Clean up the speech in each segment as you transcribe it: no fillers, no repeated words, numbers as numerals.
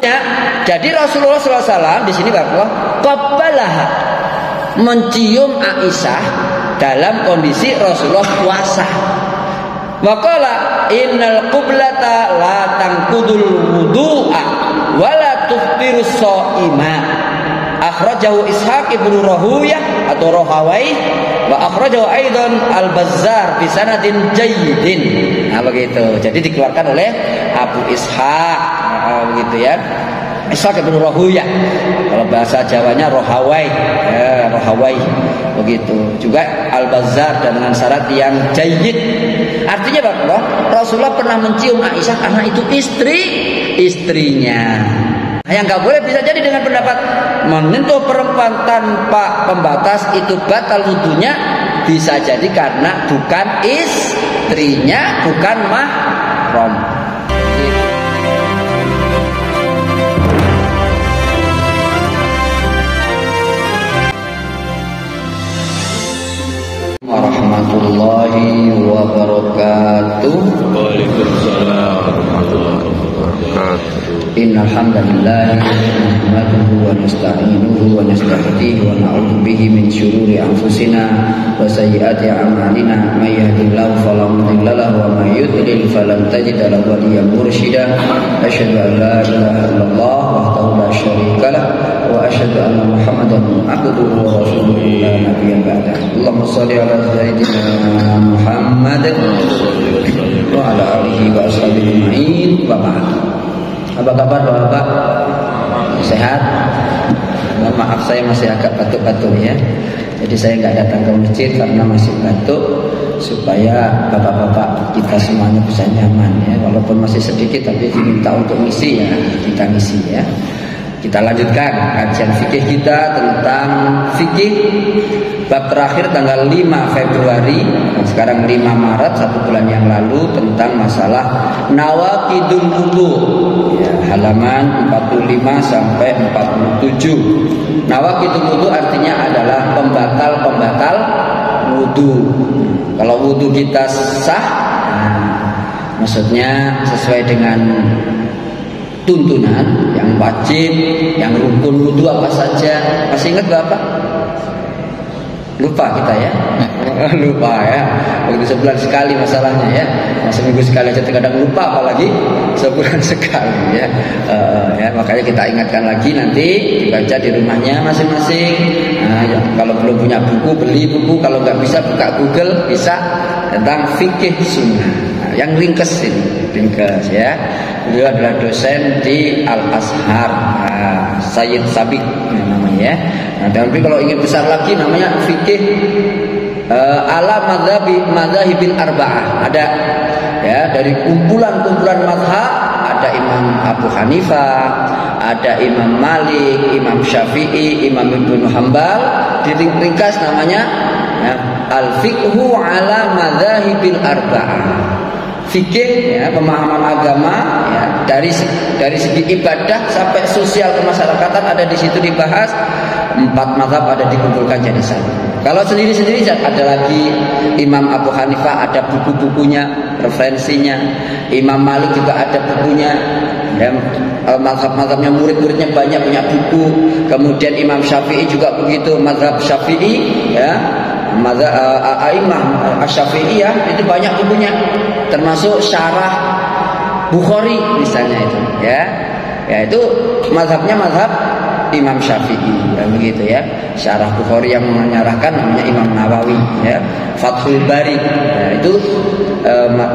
Ya, jadi Rasulullah SAW di sini qabbalah mencium Aisyah dalam kondisi Rasulullah puasa. Wa qala innal qiblata la tanqudul wudu'a wa la tuftirus shaima. Akhrajahu Ishaq ibnu Rahuyah atau Rahawai wa akhrajahu aidan Al-Bazzar bi sanadin jayyidin. Nah begitu. Jadi dikeluarkan oleh Abu Ishaq begitu ya. Ishaq ibnu Rahuyah. Kalau bahasa Jawanya Rahawai, ya, Rahawai begitu. Juga Al-Bazzar dan dengan syarat yang jayyid. Artinya bahwa Rasulullah pernah mencium Aisyah karena itu istrinya. Yang nggak boleh bisa jadi dengan pendapat menyentuh perempuan tanpa pembatas itu batal wudunya, bisa jadi karena bukan istrinya, bukan mahram. Warahmatullahi wabarakatuh. Waalaikumsalam warahmatullahi wabarakatuh. Innal hamdalillah nahmaduhu wa nasta'inuhu wa nasta'dihi wa na'udzu bihi min syururi anfusina wa sayyiati a'malina may yahdihillahu fala mudilla lahu wa may yudlil falan tajida lahu waliyyan mursyida. Asyhadu an la ilaha illallah wahdahu la syarika lah wa asyhadu anna Muhammadan abduhu wa rasuluhu la nabiyya ba'da. Allahumma shalli ala sayyidina Muhammad wa ala alihi wa ashabihi ajma'in wa ba'd. Apa kabar Bapak? Sehat? Maaf saya masih agak batuk-batuk ya. Jadi saya nggak datang ke masjid karena masih batuk, supaya bapak-bapak kita semuanya bisa nyaman ya. Walaupun masih sedikit tapi diminta untuk ngisi ya, kita ngisi ya. Kita lanjutkan kajian fikih kita tentang fikih bab terakhir tanggal 5 Februari dan sekarang 5 Maret, 1 bulan yang lalu, tentang masalah nawaqidul wudu ya, halaman 45 sampai 47. Nawaqidul wudu artinya adalah pembatal-pembatal wudu. Kalau wudu kita sah, maksudnya sesuai dengan tuntunan yang wajib, yang rukun wudu apa saja. Masih ingat Bapak? Lupa kita ya. Lupa ya. Begitu sebulan sekali masalahnya ya. Seminggu sekali aja terkadang lupa, apalagi sebulan sekali ya. Ya, makanya kita ingatkan lagi, nanti dibaca di rumahnya masing-masing. Nah, ya, kalau belum punya buku, beli buku. Kalau nggak bisa, buka Google, bisa, tentang fikih sunnah. Nah, yang ringkes ini, ringkes ya. Beliau adalah dosen di Al-Azhar, Sayyid Sabiq namanya ya. Nah, tapi kalau ingin besar lagi namanya fikih ala madzahibil arba'ah. Ada ya, dari kumpulan-kumpulan mazhab, ada Imam Abu Hanifah, ada Imam Malik, Imam Syafi'i, Imam Ibnu Hanbal. Diringkas namanya ya, al-fiqhu ala madzahibil arba'ah. Fikih ya, pemahaman agama ya, dari segi ibadah sampai sosial kemasyarakatan ada di situ dibahas. 4 mazhab ada dikumpulkan jadi satu. Kalau sendiri-sendiri ada lagi Imam Abu Hanifah, ada buku-bukunya, referensinya. Imam Malik juga ada bukunya. Ya, mazhab-mazhabnya, murid-muridnya banyak, punya buku. Kemudian Imam Syafi'i juga begitu, mazhab Syafi'i ya. Mazhab A'immah Asy-Syafi'iyah itu banyak bukunya, termasuk syarah Bukhari misalnya itu ya. Ya itu mazhabnya mazhab Imam Syafi'i ya, begitu ya. Syarah Bukhari yang menyarahkan namanya Imam Nawawi ya. Fathul Bari ya, itu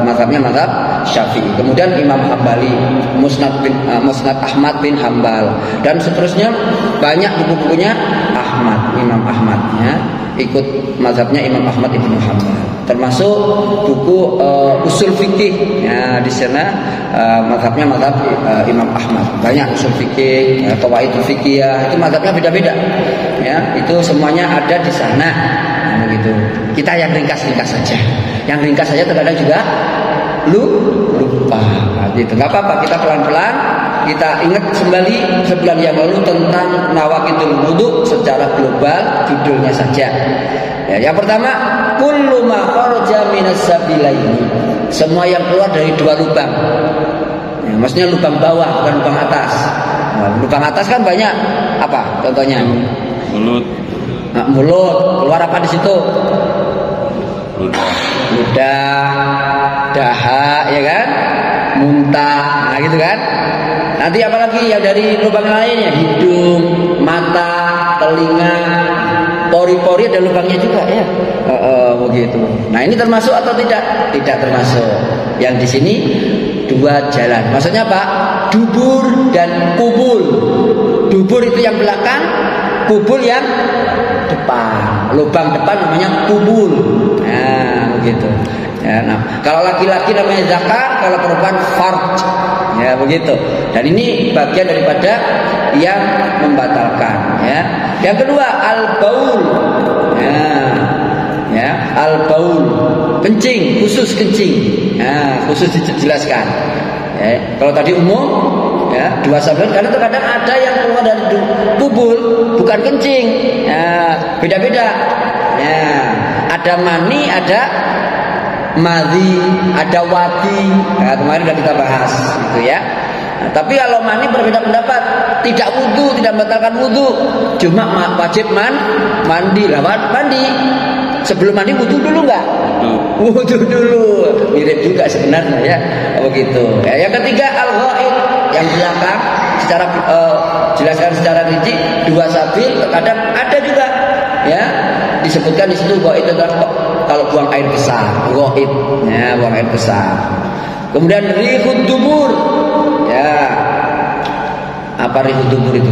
mazhabnya mazhab Syafi'i. Kemudian Imam Hambali, Musnad Ahmad bin Hambal, dan seterusnya banyak buku-bukunya Ahmad, Imam Ahmad ya. Ikut mazhabnya Imam Ahmad ibnu Hanbal, termasuk buku usul fikih ya, di sana mazhabnya mazhab Imam Ahmad, banyak usul fikih, qawaidul fikih, itu mazhabnya beda-beda ya, itu semuanya ada di sana. Nah, begitu. Kita yang ringkas-ringkas saja, yang ringkas saja terkadang juga lupa gitu. Nggak apa-apa, kita pelan-pelan. Kita ingat kembali sebulan yang lalu tentang nawaqidul wudu secara global, judulnya saja. Ya, yang pertama, kullu ma kharaja minas sabilaini. Semua yang keluar dari 2 lubang. Ya, maksudnya lubang bawah bukan lubang atas. Lubang atas kan banyak. Apa contohnya? Mulut. Nah, mulut. Keluar apa di situ? Ludah, dahak, ya kan? Muntah, nah gitu kan? Nanti apalagi yang dari lubang lainnya, hidung, mata, telinga, pori-pori ada lubangnya juga ya. Begitu. Nah ini termasuk atau tidak? Tidak termasuk. Yang di sini dua jalan. Maksudnya apa? Dubur dan kubul. Dubur itu yang belakang, kubul yang depan. Lubang depan namanya kubul. Nah begitu. Ya, nah, kalau laki-laki namanya zakar, kalau perempuan farj. Ya begitu. Dan ini bagian daripada yang membatalkan. Ya. Yang kedua al-baul. Ya, al-baul, kencing, khusus kencing. Nah, khusus dijelaskan. Ya, kalau tadi umum, ya, dua sahabat, karena terkadang ada yang keluar dari kubul, bukan kencing. Ya, beda-beda. Ya, ada mani, ada madhi, ada wadi. Nah, kemarin sudah kita bahas, gitu ya. Nah, tapi kalau mani berbeda pendapat, tidak wudu, tidak membatalkan wudu, cuma wajib mandi, lawan mandi. Sebelum mandi wudu dulu nggak? Wudu dulu, mirip juga sebenarnya ya, begitu. Ya, yang ketiga al-ghaid, yang belakang, secara jelaskan secara rinci, dua sabil, terkadang ada juga, ya, disebutkan di situ ghaid adalah kalau buang air besar, ghaid, ya, buang air besar. Kemudian rihud dubur, ya, apa rihud dubur itu?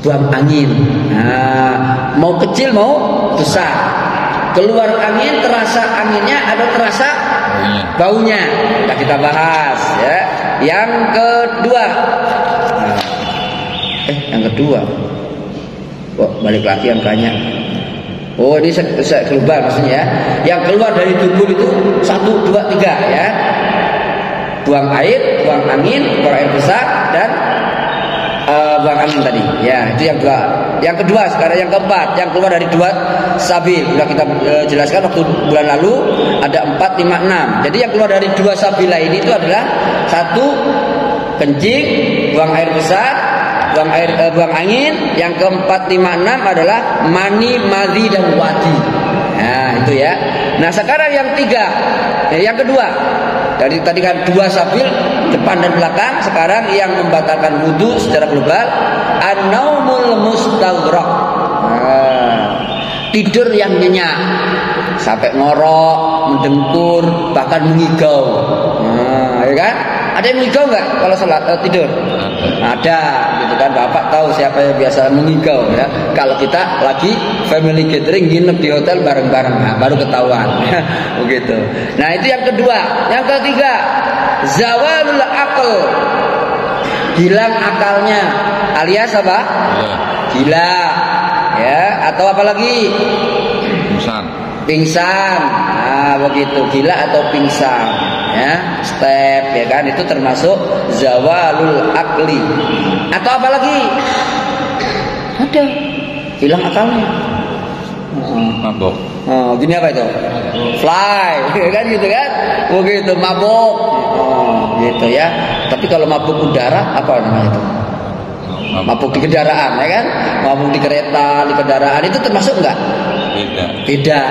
Buang angin. Nah, mau kecil mau besar, keluar angin, terasa anginnya atau terasa baunya. Nah, kita bahas ya. Yang kedua, yang kedua, balik lagi angkanya. Oh ini saya keluar maksudnya ya. Yang keluar dari tubuh itu 1, 2, 3 ya. Buang air, buang angin, buang air besar dan buang angin tadi. Ya, itu yang kedua. Yang kedua, sekarang yang keempat, yang keluar dari dua sabil. Sudah kita jelaskan waktu bulan lalu ada 4, 5, 6. Jadi yang keluar dari dua sabila ini itu adalah 1 kencing, buang air besar, buang angin. Yang keempat, 5, 6 adalah mani, madhi dan wadi. Nah, itu ya. Nah, sekarang yang tiga, yang kedua. Dari tadi kan dua sabil depan dan belakang, sekarang yang membatalkan wudu secara global an-naumul mustaghraq. Tidur yang nyenyak sampai ngorok, mendengkur, bahkan mengigau. Ya kan? Ada yang mengigau nggak kalau salat tidur? Ada, gitu kan. Bapak tahu siapa yang biasa mengigau ya. Kalau kita lagi family gathering nginep di hotel bareng-bareng, nah, baru ketahuan. Begitu. Nah, itu yang kedua. Yang ketiga, zawalul aql. Hilang akalnya. Alias apa? Gila. Ya, atau apa lagi? Pingsan. Nah, begitu. Gila atau pingsan. Ya, step ya kan, itu termasuk zawalul akli. Atau apa lagi? Ada hilang akalnya. Mabok. Oh, gini apa itu? Fly, kan gitu kan? Begitu, mabok. Oh, gitu ya. Tapi kalau mabuk udara apa namanya itu? Mabuk di kendaraan, ya kan? Mabuk di kereta, di kendaraan itu termasuk enggak? Beda.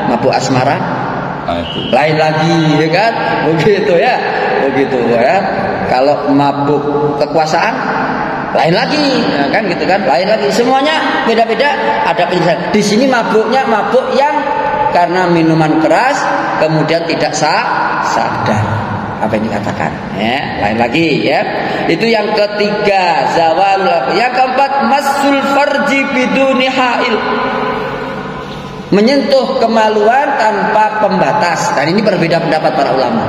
Mabuk asmara lain lagi, ya kan? Begitu ya. Begitu ya. Kalau mabuk kekuasaan lain lagi, ya kan gitu kan? Lain lagi. Semuanya beda-beda, ada penjelasan. Di sini mabuknya mabuk yang karena minuman keras kemudian tidak sadar. Apa yang dikatakan? Ya, lain lagi ya. Itu yang ketiga, zawal. Yang keempat, masul farji biduni hail. Menyentuh kemaluan tanpa pembatas. Dan ini berbeda pendapat para ulama.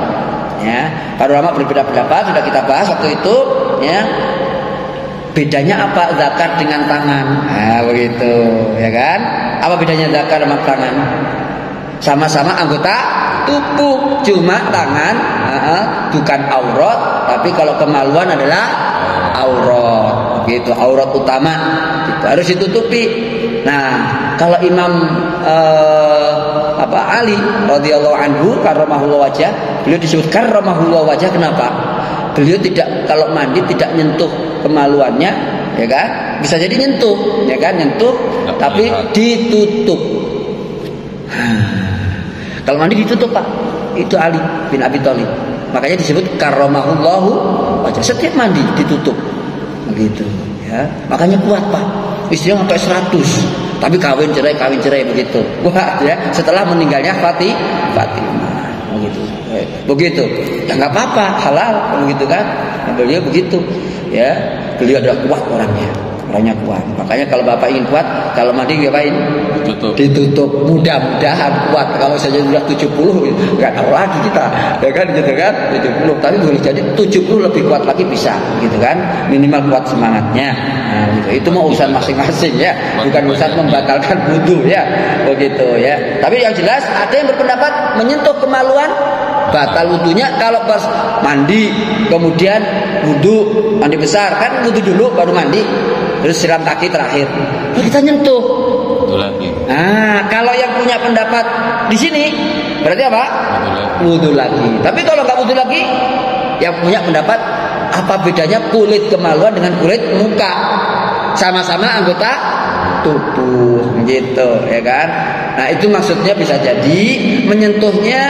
Ya, para ulama berbeda pendapat, sudah kita bahas waktu itu. Ya, bedanya apa zakar dengan tangan? Nah, begitu, ya kan? Apa bedanya zakar sama tangan? Sama-sama anggota tubuh, cuma tangan bukan aurat, tapi kalau kemaluan adalah aurat. Gitu, aurat utama. Gitu, harus ditutupi. Nah, kalau Imam Ali radhiyallahu anhu karramahullah wajah, beliau disebut karramahullah wajah, kenapa? beliau tidak, kalau mandi tidak nyentuh kemaluannya, ya kan? Bisa jadi nyentuh, ya kan? Nyentuh, tapi ditutup. Kalau mandi ditutup Pak, itu Ali bin Abi Thalib. Makanya disebut karramahullahu wajah. Setiap mandi ditutup, begitu. Ya, makanya kuat Pak. Istrinya sampai 100, tapi kawin cerai begitu. Wah, ya. Setelah meninggalnya Fatimah, begitu. Ya nggak apa-apa, halal, begitu kan? Beliau begitu, ya. Beliau adalah kuat orangnya kuat. Makanya kalau bapak ingin kuat, kalau mandi ngapain? Ditutup. Mudah-mudahan kuat. Kalau saja sudah 70, nggak tahu lagi kita, ya kan, gitu kan? 70, tapi boleh jadi 70 lebih kuat lagi bisa, gitu kan? Minimal kuat semangatnya. Nah, gitu. Itu mau urusan masing-masing ya, bukan urusan membatalkan wudu ya, begitu ya. Tapi yang jelas ada yang berpendapat menyentuh kemaluan batal wudunya kalau pas mandi, kemudian wudu, mandi besar kan wudu dulu baru mandi, terus siram kaki terakhir, lalu kita nyentuh lagi. Nah, kalau yang punya pendapat di sini berarti apa? Wudu lagi. Tapi kalau nggak wudu lagi, yang punya pendapat apa bedanya kulit kemaluan dengan kulit muka? Sama-sama anggota tubuh, gitu, ya kan? Nah, itu maksudnya bisa jadi menyentuhnya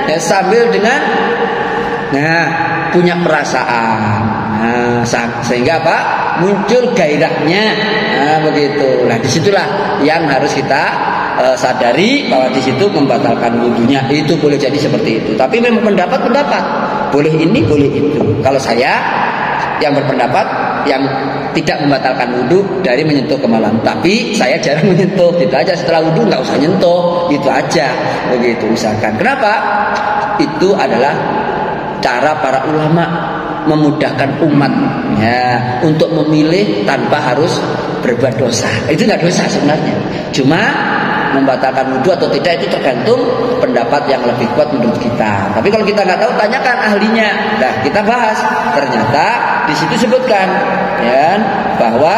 ya, sambil dengan punya perasaan. Nah, sehingga apa? Muncul gairahnya. Nah, begitu. Nah, disitulah yang harus kita sadari bahwa di situ membatalkan wudunya. Itu boleh jadi seperti itu. Tapi memang pendapat boleh ini, boleh itu. Kalau saya yang berpendapat yang tidak membatalkan wudu dari menyentuh kemaluan, tapi saya jarang menyentuh, gitu aja. Setelah wudu nggak usah nyentuh, gitu aja, begitu usahakan. Kenapa? Itu adalah cara para ulama memudahkan umat ya untuk memilih tanpa harus berbuat dosa. Itu nggak dosa sebenarnya, cuma membatalkan wudu atau tidak itu tergantung pendapat yang lebih kuat menurut kita. Tapi kalau kita nggak tahu, tanyakan ahlinya. Nah, kita bahas. Ternyata di situ sebutkan ya bahwa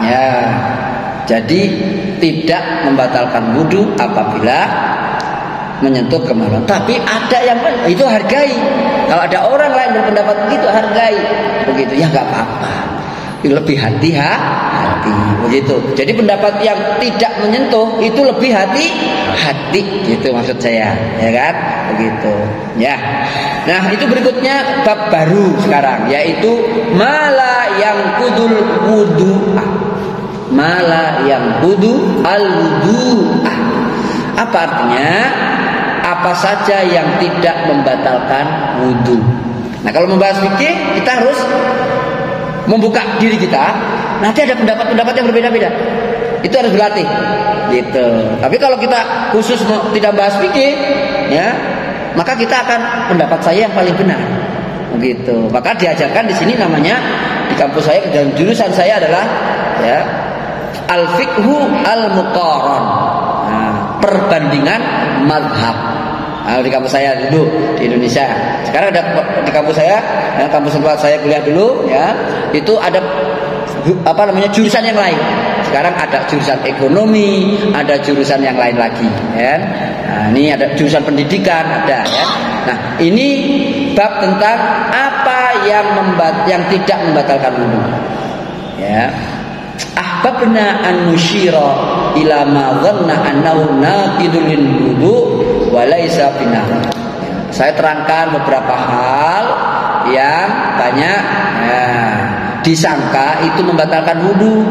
ya jadi tidak membatalkan wudu apabila menyentuh kemaluan. Tapi ada yang itu hargai. Kalau ada orang lain berpendapat begitu, hargai. Begitu ya nggak apa-apa. Lebih hati-hati begitu. Jadi pendapat yang tidak menyentuh itu lebih hati-hati, gitu maksud saya, ya kan? Begitu. Ya. Nah, itu berikutnya bab baru sekarang, yaitu mala yang kudul wudu'ah. Mala yang kudu al wudu'ah. Apa artinya? Apa saja yang tidak membatalkan wudu. Nah, kalau membahas fikih kita harus membuka diri kita. Nanti ada pendapat-pendapat yang berbeda-beda. Itu harus berlatih, gitu. Tapi kalau kita khusus tidak bahas fikih, ya, maka kita akan pendapat saya yang paling benar, begitu. Maka diajarkan di sini namanya di kampus saya dan jurusan saya adalah ya al-fiqhu al-muqaran. Nah, perbandingan mazhab. Nah, di kampus saya dulu di Indonesia. Sekarang ada di kampus saya, ya, kampus tempat saya kuliah dulu, ya, itu ada jurusan yang lain. Sekarang ada jurusan ekonomi, ada jurusan yang lain lagi, ya. Nah, ini ada jurusan pendidikan, ada, ya. Nah, ini bab tentang apa yang tidak membatalkan wudu. Ya. Ahbabna an nusyira ila ma dhanna annahu naqidul wudu wa laysa bina. Saya terangkan beberapa hal yang banyak disangka itu membatalkan wudu,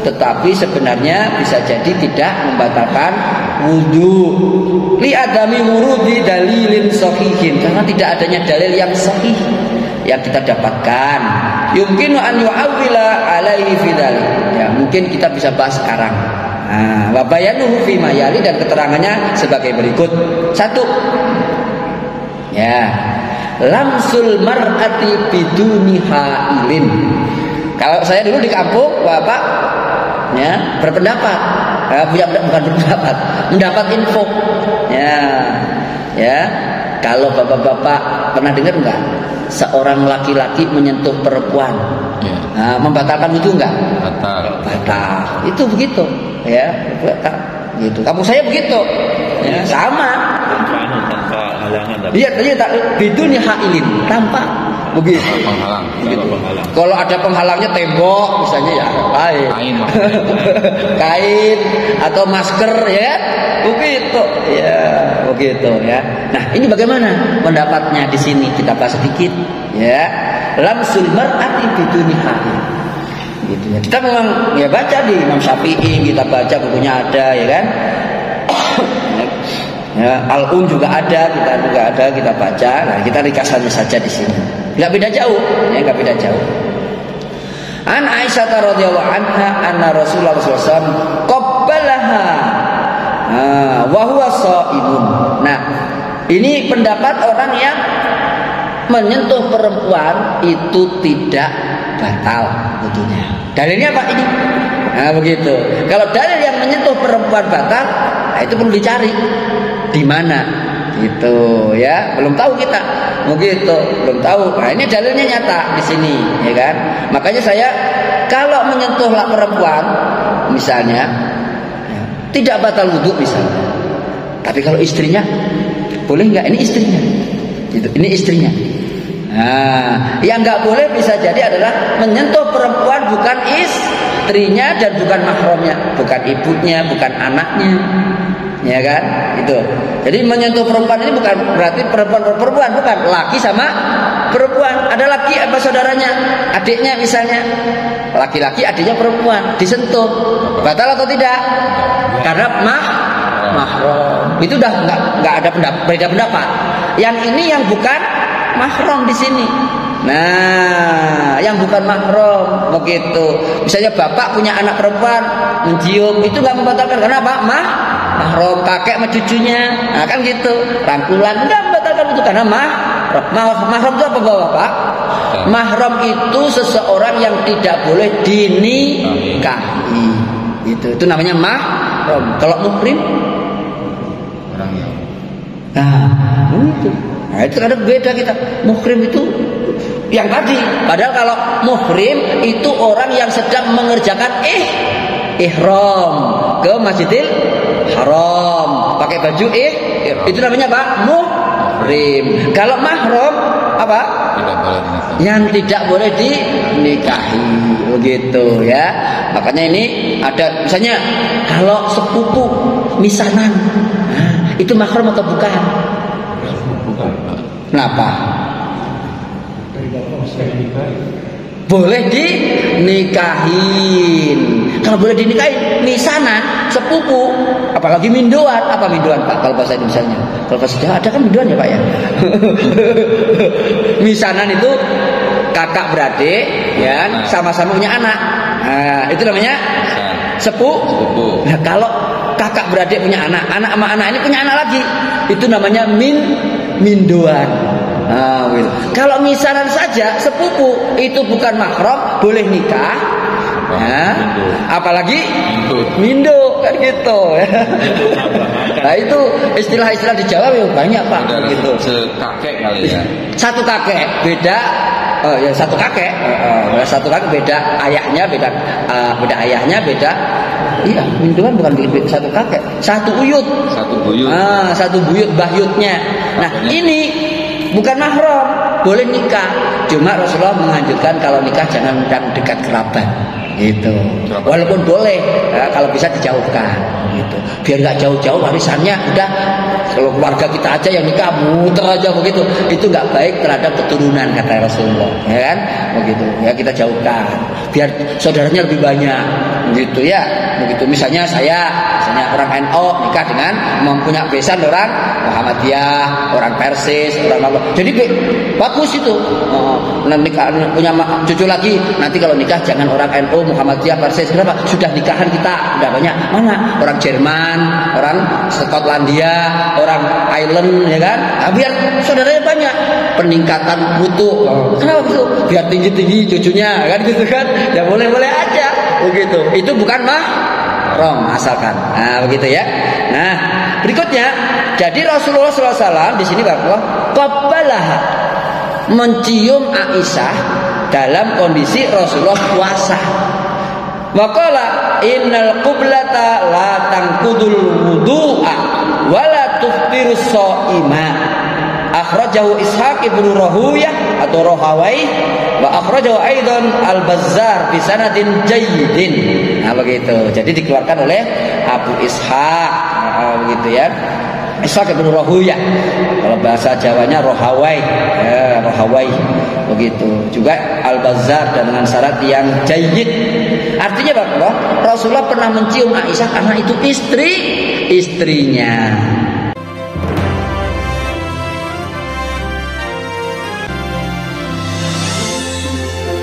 tetapi sebenarnya bisa jadi tidak membatalkan wudu. Li adami wurudi dalilin sahihin, karena tidak adanya dalil yang sahih yang kita dapatkan. Yumkinu an yu'awwila alaihi fi dzalik. Ya, mungkin kita bisa bahas sekarang. Nah, wa bayanuhu fi ma yali, dan keterangannya sebagai berikut. 1. Ya. Lamsul mar'ati biduni ha'ilin. Kalau saya dulu di kampung, Bapak ya berpendapat, bukan berpendapat, mendapat info. Ya. Kalau Bapak-bapak pernah dengar enggak seorang laki-laki menyentuh perempuan? Ya. Nah, membatalkan wudu enggak? Batal. Itu begitu, ya. Batal. Gitu. Kampung saya begitu. Ya, sama. Tanpa halangan. Iya, tak biduni ha'ilin, tanpa begitu. Penghalang. Begitu. Kalau ada penghalangnya tembok misalnya ya kain. Kain atau masker ya. Begitu. Ya, begitu ya. Nah, ini bagaimana pendapatnya di sini kita bahas sedikit ya. Lamsul mar'ati biduni haid. Gitu ya. Kita memang ya baca di Imam Syafi'i, kita baca bukunya ada ya kan. Ya, Al-Um juga ada, kita baca. Nah, kita ringkasannya saja di sini. Enggak beda jauh, ya enggak beda jauh. An Aisyah radhiyallahu anha anna Rasulullah sallallahu alaihi wasallam qabbalaha wa huwa shaimun. Nah, ini pendapat orang yang menyentuh perempuan itu tidak batal wudunya. Dalilnya apa ini? Nah, begitu. Kalau dalil yang menyentuh perempuan batal, nah itu perlu dicari di mana. Gitu ya. Belum tahu kita. Begitu, belum tahu. Nah, ini dalilnya nyata di sini, ya kan? Makanya saya kalau menyentuh perempuan misalnya ya, tidak batal wudu misalnya. Tapi kalau istrinya boleh nggak? Ini istrinya. Gitu. Ini istrinya. Nah, yang nggak boleh bisa jadi adalah menyentuh perempuan bukan istrinya dan bukan mahramnya, bukan ibunya, bukan anaknya, ya kan? Itu. Jadi menyentuh perempuan ini bukan berarti perempuan, bukan laki sama perempuan. Ada laki apa saudaranya, adiknya misalnya, laki-laki adiknya perempuan disentuh, batal atau tidak? Karena mahram. Itu udah nggak ada beda pendapat. Yang ini yang bukan mahram di sini. Nah, yang bukan mahram begitu. Misalnya bapak punya anak perempuan mencium, itu nggak membatalkan karena apa? Mahram, kakek sama cucunya. Nah, kan gitu. Rangkulan nggak membatalkan itu karena mahram itu apa bapak? Mahram itu seseorang yang tidak boleh dinikahi. Itu namanya mahram. Kalau muhrim orang yang itu. Nah, itu kadang beda kita. Muhrim itu yang tadi. Padahal kalau muhrim itu orang yang sedang mengerjakan ihram ke Masjidil Haram, pakai baju itu namanya apa? Muhrim. Kalau mahram apa? tidak boleh dinikahi. Yang tidak boleh dinikahi, begitu ya. Makanya ini ada misalnya kalau sepupu misanan, nah, itu mahram atau bukan? Kenapa? Boleh dinikahin. Kalau boleh dinikahin, misanan, sepupu, apalagi mindoan. Apa mindoan Pak? Kalau bahasa Indonesianya, kalau bahasa Jawa ada kan mindoan ya Pak ya. Misanan itu kakak beradik, ya, sama-sama punya anak. Nah, itu namanya sepupu. Nah, kalau kakak beradik punya anak sama anak ini punya anak lagi, itu namanya mindoan. Nah, gitu. Kalau misanan saja sepupu itu bukan mahram, boleh nikah. Ya, apalagi mindo kan gitu. Nah, itu istilah-istilah di Jawa banyak Pak. Gitu. Sekakek kali ya. Satu kakek beda. Ya satu kakek. Satu kakek beda ayahnya, beda ayahnya, beda. Iya, minduan bukan satu kakek, satu uyut. Satu buyut. Satu buyut bahyutnya. Nah, ini bukan mahram, boleh nikah. Cuma Rasulullah menganjurkan kalau nikah jangan yang dekat kerabat. Gitu. Walaupun boleh, ya, kalau bisa dijauhkan. Gitu. Biar nggak jauh-jauh warisannya udah. Kalau keluarga kita aja yang nikah muter aja begitu, itu nggak baik terhadap keturunan kata Rasulullah, ya kan? Begitu. Ya kita jauhkan. Biar saudaranya lebih banyak, gitu ya. Begitu. Misalnya orang NU nikah dengan mempunyai besan orang Muhammadiyah, orang Persis, orang apa. Jadi bagus itu. Nikah punya cucu lagi. Nanti kalau nikah jangan orang NU, Muhammadiyah, Persis. Kenapa? Sudah nikahan kita udah banyak. Mana? Orang Jerman, orang Skotlandia, orang Ireland, ya kan? Nah, biar saudaranya banyak, peningkatan mutu. Kenapa gitu? Biar tinggi-tinggi cucunya, kan gitu kan? Ya boleh-boleh aja, begitu. Itu bukan mahram asalkan. Nah, begitu ya. Nah, berikutnya, jadi Rasulullah SAW di sini qabbalah mencium Aisyah dalam kondisi Rasulullah puasa. Waqala innal qiblata la tanqudul wudu'a wa la tuftirus shaima. akhrajahu Ishaq ibnu Rahuyah atau Rahawai wa akhrajahu aidan Al-Bazzar bi sanadin jayyidin. Nah begitu. Jadi dikeluarkan oleh Abu Ishaq. Begitu ya. Ishaq ibnu Rahuyah. Kalau bahasa Jawanya Rahawai. Ya, Rahawai. Begitu. Juga Al-Bazzar dan dengan syarat yang jayyid. Artinya bahwa Rasulullah pernah mencium Aisyah karena itu istrinya.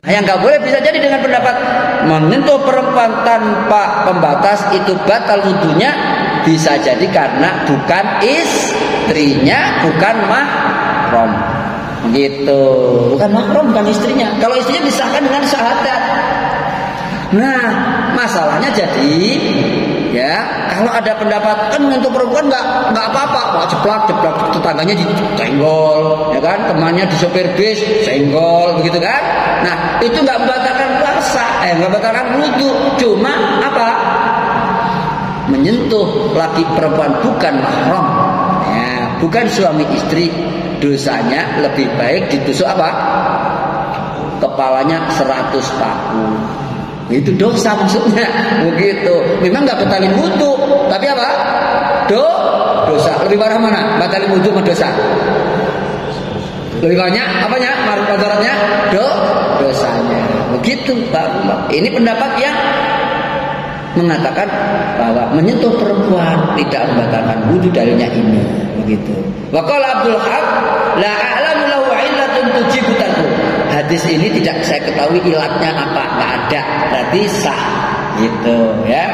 Yang nggak boleh bisa jadi dengan pendapat menyentuh perempuan tanpa pembatas itu batal wudunya, bisa jadi karena bukan istrinya, bukan mahram. Begitu. Bukan mahram, bukan istrinya. Kalau istrinya disahkan dengan syahadat. Nah, masalahnya jadi ya, kalau ada pendapat kan untuk perempuan nggak apa-apa, mau jeplak tetangganya disenggol, ya kan, temannya di sopir bis senggol, begitu kan. Nah, itu nggak membatalkan puasa, nggak membatalkan wudu, cuma apa? Menyentuh laki perempuan bukan mahram, ya, bukan suami istri, dosanya lebih baik ditusuk apa? Kepalanya 100 paku. Itu dosa maksudnya, begitu. Memang nggak batalin wudu, tapi apa? Dosa. Lebih parah mana? Batalin wudu sama dosa? Lebih banyak apanya? Madaratnya? Dosanya. Begitu, Pak. Ini pendapat yang mengatakan bahwa menyentuh perempuan tidak membatalkan wudu, dalilnya ini. Begitu. Wa qala Abdul Haq, la a'lamu lahu 'illatun tujibu tanhu. Hadis ini tidak saya ketahui ilatnya apa, nggak ada, berarti sah, gitu ya.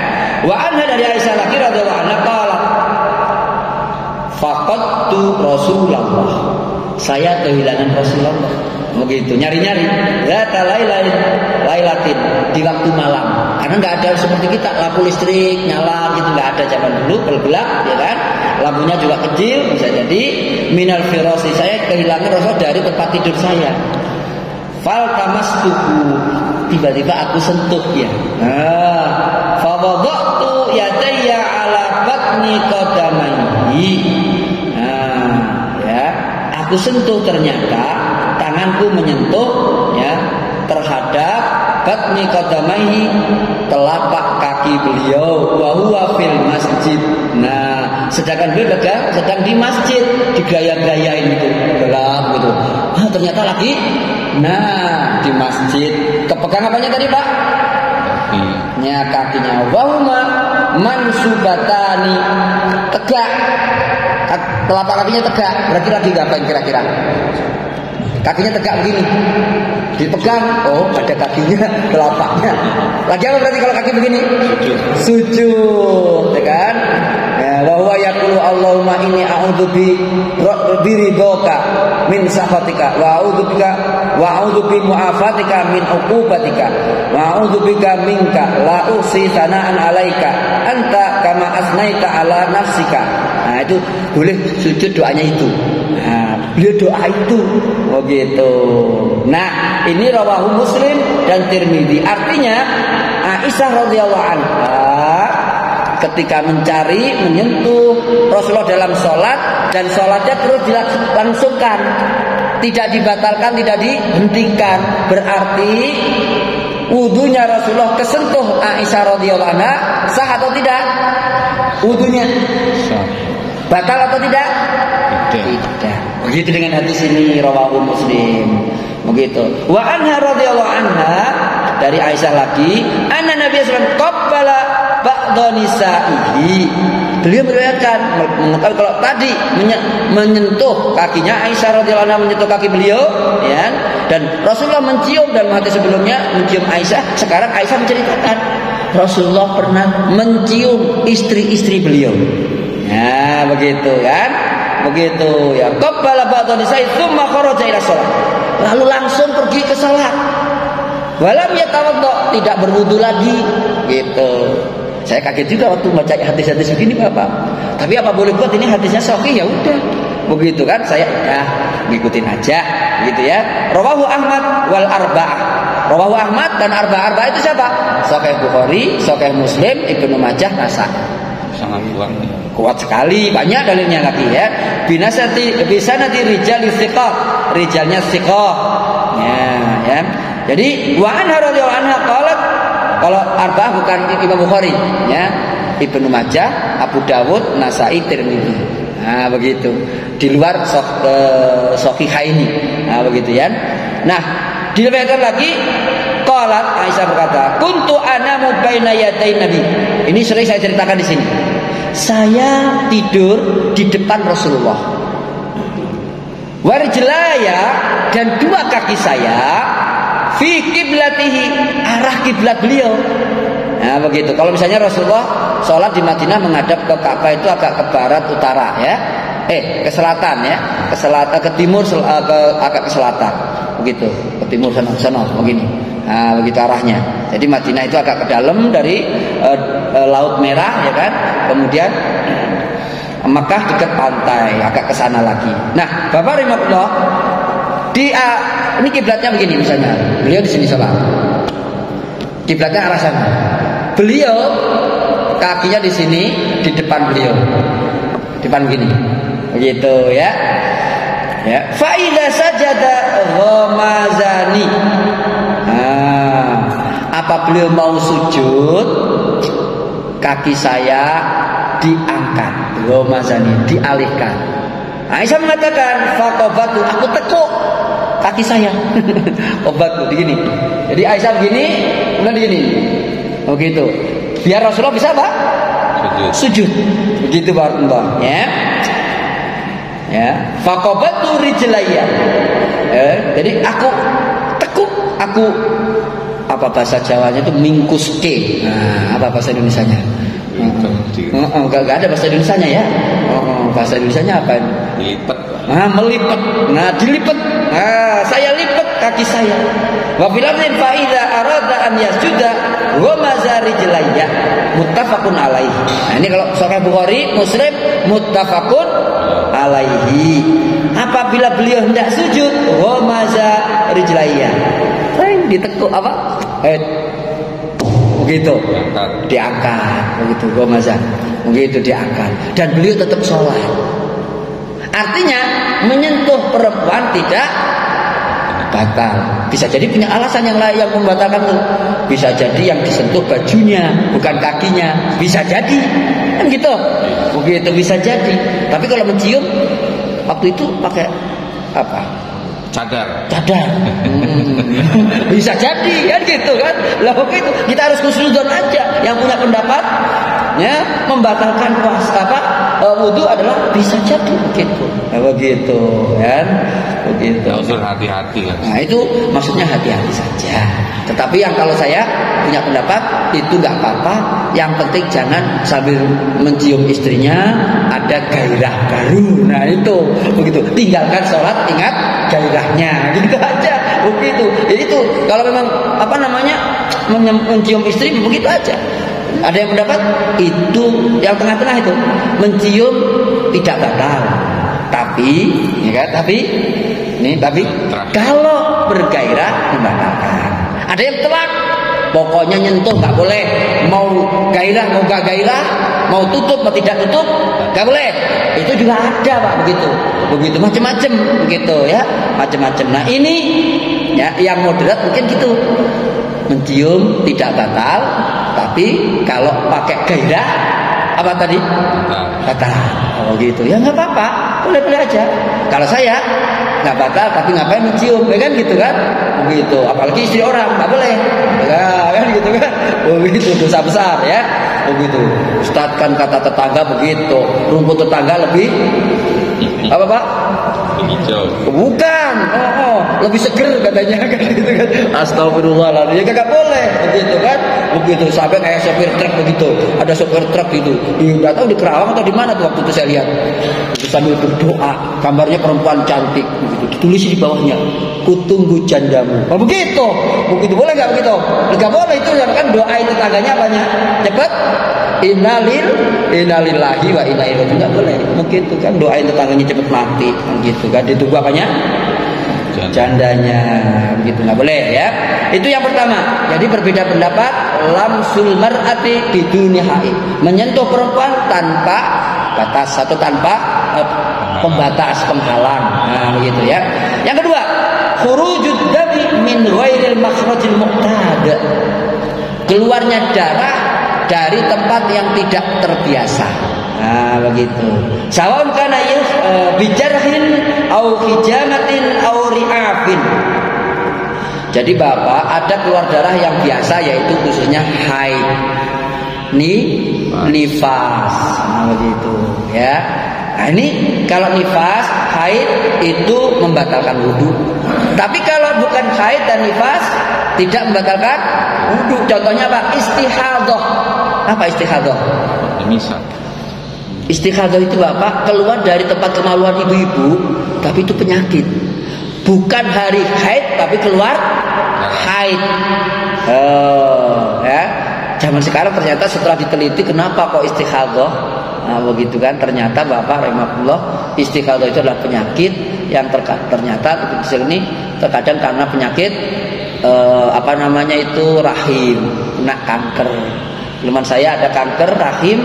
Wa anha dari Aisyah laki radhiyallahu anha qalat, faqadtu Rasulullah, saya kehilangan Rasulullah, begitu, nyari-nyari, zata lailatin, di waktu malam, karena nggak ada seperti kita lampu listrik nyala gitu, nggak ada zaman dulu, gelap, ya kan, lampunya juga kecil, bisa jadi minal firasi, saya kehilangan Rasul dari tempat tidur saya. Faltamastuhu, tiba-tiba aku sentuh ya. Fa wada'tu yadayya ala batni qadamaihi. Ya, aku sentuh, ternyata tanganku menyentuh ya terhadap batni qadamaihi, telapak kaki beliau, wa huwa fil masjid. Nah, sedangkan beliau sedang di masjid, digaya-gayain itu, gelap gitu. Ternyata lagi di masjid. Kepegang apanya tadi, Pak? Kakinya. Wahuma mansubatani, tegak. Telapak kakinya tegak. Berarti lagi ngapain kira-kira? Kakinya tegak begini. Dipegang, ada kakinya, telapaknya. Lagi apa berarti kalau kaki begini? Sujud, ya kan? Wa huwa yaqulu Allahumma inni a'udzu bi ridhoka min sakhatika wa a'udzu bi mu'afatika min uqubatika wa a'udzu bika minka la usi sana'an 'alaika anta kama asnaita 'ala nafsika. Nah, itu boleh sujud doanya itu. Nah, beliau doa itu. Begitu. Nah, ini rawahu Muslim dan Tirmidzi. Artinya Aisyah radhiyallahu anha ketika menyentuh Rasulullah dalam sholat, dan sholatnya terus dilangsungkan, tidak dibatalkan, tidak dihentikan, berarti wudunya Rasulullah kesentuh Aisyah radhiyallahu anha sah atau tidak? Wudunya batal atau tidak? Tidak. Begitu dengan hadis ini, rawahu Muslim. Begitu. Wa anha radhiyallahu anha, dari Aisyah lagi, anna Nabi sallallahu alaihi wasallam qabbala ba'dha nisa'ihi. Beliau meriwayatkan, mengetahui kalau tadi menyentuh kakinya Aisyah radhiyallahu anha, menyentuh kaki beliau, ya, dan Rasulullah mencium dalam hadis sebelumnya mencium Aisyah. Sekarang Aisyah menceritakan Rasulullah pernah mencium istri-istri beliau. Nah, begitu kan? Begitu ya. Qabbala ba'dha nisa'ihi tsumma kharaja ila shalah. Lalu langsung pergi ke salat. Walam yatawaddo, tidak berwudu lagi, gitu. Saya kaget juga waktu baca hadis-hadis begini, Bapak. Tapi apa boleh buat, ini hadisnya sahih, ya udah. Begitu kan, saya ngikutin aja, gitu ya. Rawahu Ahmad wal arba'ah. Rawahu Ahmad dan arba'ah itu siapa? Sahih Bukhari, Sahih Muslim, Ibnu Majah, Nasa'i. sangat kuat. Kuat sekali, banyak dalilnya lagi ya. Bisa nanti rijal istiqah, rijalnya istiqah. Ya. Jadi wa anha radhiyallahu anha qalat, kalau arba'ah bukan Imam Bukhari ya. Ibnu Majah, Abu Dawud, Nasai, Tirmidzi. Nah, begitu. Di luar Shahihaini. Nah, begitu ya. Nah, diriwayatkan lagi qalat Aisyah berkata, "Kuntu anamu baina yaday Nabi." Ini sering saya ceritakan di sini. Saya tidur di depan Rasulullah. Warjlaya, dan dua kaki saya fi kiblatihi, arah kiblat beliau. Nah, begitu. Kalau misalnya Rasulullah sholat di Madinah menghadap ke Ka'bah itu agak ke barat utara ya. Ke selatan ya. Ke timur agak ke selatan. Begitu. Ke timur sana begini. Nah, begitu arahnya. Jadi Madinah itu agak ke dalam dari Laut Merah ya kan. Kemudian Mekah dekat pantai, agak ke sana lagi. Nah, Bapak rahimahullah, ini kiblatnya begini misalnya. Beliau di sini sholat. Kiblatnya arah sana. Beliau kakinya di sini, di depan beliau. Depan begini. Begitu ya. Ya. Fa idza sajada ghamazani. Apa beliau mau sujud, kaki saya diangkat, ghamazani, dialihkan. Aisyah mengatakan, faqabatu, aku tekuk kaki saya. Obatku begini. Jadi Aisyah begini, kemudian begini. Begitu. Biar Rasulullah bisa apa? Sujud. Begitu barakallah ya. Ya, faqabatu rijlaya. Jadi aku tekuk, aku apa bahasa Jawanya itu mingkuske. Nah, apa bahasa Indonesianya? Enggak ada bahasa Indonesianya ya. Bahasa Indonesianya apa? Lipat. Melipat. Nah, dilipat. Nah, saya lipat kaki saya. Wa fil lafzin fa idza arada an yasjuda wa mazari rijlaya muttafaqun alaihi. Nah, ini kalau Sahih Bukhari, Muslim muttafaqun alaihi. Apabila beliau hendak sujud, wa mazari rijlaya. Ditekuk apa? Begitu. Diangkat. Begitu gomazan. Begitu diangkat. Dan beliau tetap sholat. Artinya menyentuh perempuan tidak batal. Bisa jadi punya alasan yang lain yang membatalkan itu. Bisa jadi yang disentuh bajunya, bukan kakinya. Bisa jadi. Kan gitu. Begitu bisa jadi. Tapi kalau mencium waktu itu pakai apa? Cadar. Bisa jadi kan gitu kan. Lah begitu. Kita harus husnudzon aja. Yang punya pendapat ya membatalkan puasa wudu adalah bisa jadi begitu. Nah, begitu kan. Begitu. Harus hati-hati kan. Nah, itu maksudnya hati-hati saja. Tetapi yang kalau saya punya pendapat itu enggak apa-apa. Yang penting jangan sambil mencium istrinya ada gairah baru. Nah, itu begitu. Tinggalkan sholat, ingat gairahnya, gitu aja. Begitu. Jadi itu kalau memang mencium istri begitu aja. Ada yang pendapat itu yang tengah-tengah itu mencium tidak batal. Tapi kalau bergairah membatalkan. Ada yang telak, pokoknya nyentuh nggak boleh. Mau gairah, mau nggak gairah, mau tutup, mau tidak tutup, nggak boleh. Itu juga ada Pak begitu macam-macam begitu ya, macam-macam. Nah ini ya yang moderat mungkin gitu, mencium tidak batal, tapi kalau pakai gairah apa tadi? Batal. Oh gitu. Ya nggak apa-apa, boleh-boleh aja. Kalau saya nggak batal, tapi ngapain mencium? Ya kan gitu kan? Begitu. Apalagi istri orang nggak boleh. Ya kan gitu kan? Begitu dosa besar ya. Begitu. Ustaz kan kata tetangga begitu. Rumput tetangga lebih apa Pak? Hijau. Bukan. Lebih seger katanya kan gitu kan. Astagfirullahaladzim. Ya kagak boleh begitu kan. Begitu sampai kayak sopir truk begitu. Ada sopir truk gitu. Enggak tahu di Kerawang atau di mana tuh waktu itu saya lihat. Itu sambil berdoa, gambarnya perempuan cantik begitu. Ditulis di bawahnya, "Kutunggu jandamu." Oh begitu. Begitu boleh enggak begitu? Enggak boleh itu kan doa itu tangganya apanya? Cepat. Innalillahi wa inna ilaihi raji'un. Enggak boleh. Mungkin itu kan doain tetangganya cepat mati kan gitu kan. Ditunggu apanya? jandanya, begitu nggak boleh ya. Itu yang pertama. Jadi berbeda pendapat. Lamsul mar'ati biduni haid, menyentuh perempuan tanpa batas atau tanpa pembatas, penghalang. Nah, begitu ya. Yang kedua, khurujud dami min ghairil makhrajil muqtad, keluarnya darah dari tempat yang tidak terbiasa. Nah, begitu. Sawaun kana bijarhin au hijamatin au ri'afin. Jadi Bapak, ada keluar darah yang biasa, yaitu khususnya haid, nifas. Nah, begitu ya. Nah, ini kalau nifas, haid itu membatalkan wudu. Tapi kalau bukan haid dan nifas, tidak membatalkan wudu. Contohnya apa? Istihadah. Apa istihadah? Misal. Istihadah itu Bapak keluar dari tempat kemaluan ibu-ibu, tapi itu penyakit. Bukan hari haid, tapi keluar haid. Ya. Zaman sekarang ternyata setelah diteliti, kenapa kok istihadah? Nah, begitu kan, ternyata Bapak rahimahullah, istihadah itu adalah penyakit yang ternyata di sini terkadang karena penyakit rahim, kena kanker. Teman saya ada kanker rahim,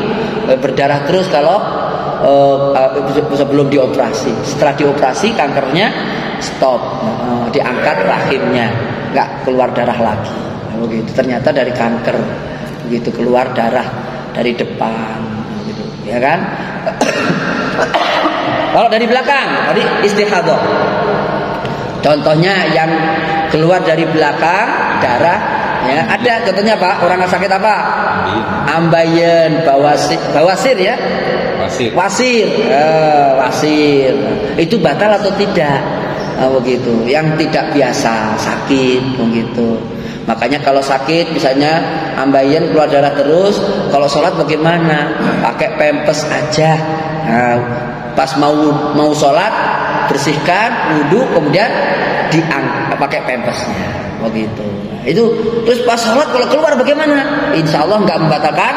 berdarah terus kalau sebelum dioperasi. Setelah dioperasi kankernya stop, diangkat rahimnya, nggak keluar darah lagi. Nah, begitu. Ternyata dari kanker, begitu keluar darah dari depan, gitu, ya kan? Kalau dari belakang, tadi istihadah. Contohnya yang keluar dari belakang darah, ya ada. Contohnya Pak, orang sakit apa? Ambeien, bawasir ya? Wasir. Itu batal atau tidak? Begitu. Yang tidak biasa sakit, begitu. Makanya kalau sakit, misalnya ambeien keluar darah terus, kalau sholat bagaimana? Pakai pempes aja. Nah, pas mau sholat, bersihkan, wudhu, kemudian pakai pempesnya, begitu. Itu terus pas sholat kalau keluar bagaimana? Insya Allah nggak membatalkan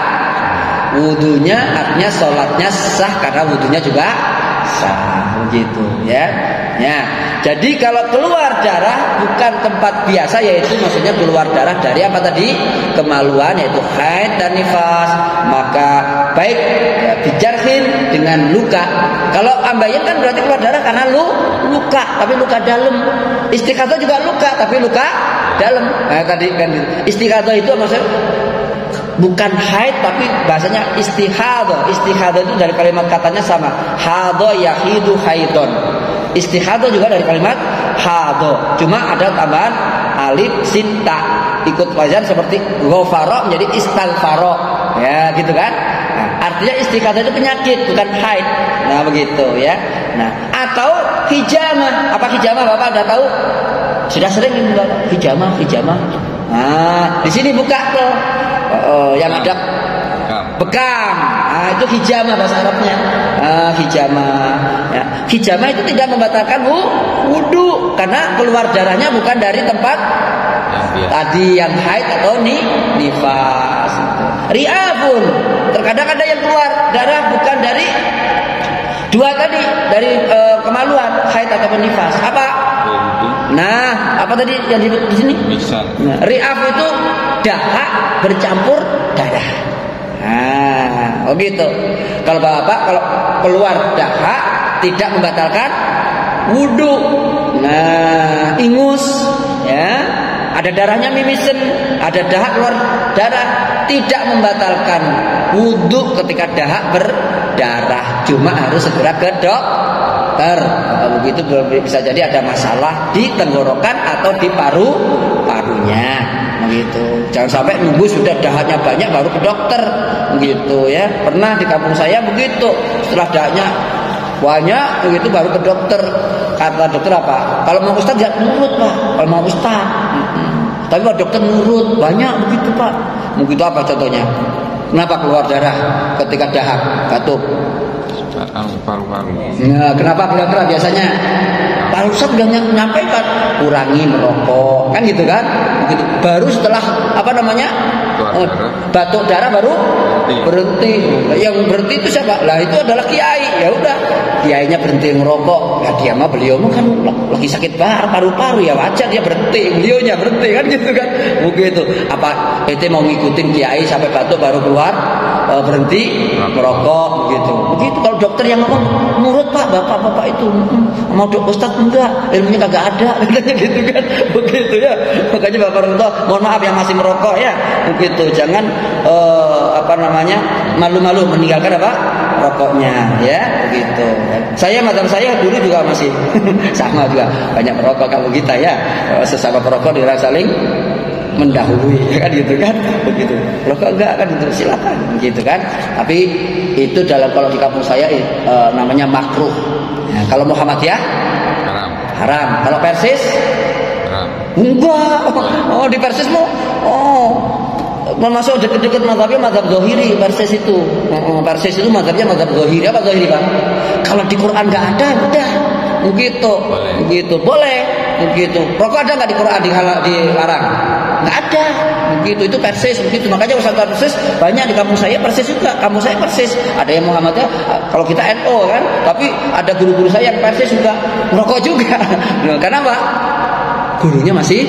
wudhunya, artinya sholatnya sah karena wudhunya juga sah, begitu ya. Ya, jadi kalau keluar darah bukan tempat biasa, yaitu maksudnya keluar darah dari apa tadi? Kemaluan, yaitu haid dan nifas. Maka baik ya, bijarhin dengan luka. Kalau ambeien kan berarti keluar darah karena luka, tapi luka dalam. Istihadah juga luka, tapi luka dalam. Nah, tadi kan istihadah itu maksudnya bukan haid, tapi bahasanya istihadah. Istihadah itu dari kalimat katanya sama. Hadha yahidu haidon. Istihadah juga dari kalimat hadha. Cuma ada tambahan alif sin ta. Ikut wazan seperti ghafara menjadi istaghfara. Ya, gitu kan? Nah, artinya istihadah itu penyakit, bukan haid. Nah, begitu ya. Nah, atau hijamah. Apa hijamah Bapak udah tahu? Sudah sering hijamah. Nah, di sini buka tuh. Yang ada bekam. Nah, itu hijamah bahasa Arabnya. Hijamah. Ya. Hijamah itu tidak membatalkan wudu karena keluar darahnya bukan dari tempat tadi yang haid atau nifas. Ri'afun, terkadang ada yang keluar darah bukan dari dua tadi, dari kemaluan haid ataupun nifas. Apa? Nah, apa tadi yang di sini? Nah, ri'af itu dahak bercampur darah. Nah, begitu. Kalau Bapak kalau keluar dahak tidak membatalkan wudu. Nah, ingus ya, ada darahnya mimisen, ada dahak keluar darah, tidak membatalkan wudu ketika dahak berdarah. Cuma harus segera ke dokter. Kalau begitu bisa jadi ada masalah di tenggorokan atau di parunya, begitu. Jangan sampai nunggu sudah dahaknya banyak baru ke dokter, begitu ya. Pernah di kampung saya begitu, setelah dahaknya banyak begitu baru ke dokter. Kata dokter apa? Kalau mau ustaz ya nurut Pak. Kalau mau ustaz, tapi kalau dokter nurut banyak begitu Pak. Begitu apa contohnya? Kenapa keluar darah ketika dahak batuk? Paru-paru. Nah, kenapa keluar darah biasanya? Pak Ustaz sudah menyampaikan kurangi merokok, kan gitu kan? Begitu. Baru setelah batuk darah baru berhenti. Yang berhenti itu siapa? Lah itu adalah kiai. Ya udah, kiainya berhenti ngerokok, ya dia mah beliau kan lagi sakit paru-paru, ya wajar dia berhenti, beliaunya berhenti kan gitu kan. Begitu. Apa itu mau ngikutin kiai sampai batuk baru keluar berhenti merokok gitu. Begitu kalau dokter yang ngomong nurut Pak, bapak-bapak itu mau Ustaz enggak, ilmunya kagak ada gitu kan. Begitu ya. Makanya Bapak Runto, mohon maaf yang masih merokok ya. Begitu. Jangan malu-malu meninggalkan apa? Rokoknya ya, begitu. Saya madam saya dulu juga masih sama juga banyak merokok kalau kita ya. Sesama perokok dilarang saling mendahului kan gitu kan, begitu. Rokok enggak kan itu silakan gitu kan. Tapi itu kalau di kampung saya namanya makruh. Ya, kalau Muhammadiyah haram. Kalau Persis haram. Enggak. Oh di Persis mau masuk deket-deket mazhabnya mazhab Zahiri. Persis itu mazhabnya mazhab Zahiri. Apa Zahiri Pak? Kalau di Quran nggak ada, udah begitu. Begitu boleh begitu. Rokok ada nggak di Quran dilarang? Nggak ada. Begitu itu Persis begitu. Makanya Ustaz Persis banyak di kampung saya Persis juga. Kampung saya Persis. Ada yang Muhammadiyah. Kalau kita NU kan, tapi ada guru-guru saya yang Persis juga merokok juga. Nah, kenapa? Gurunya masih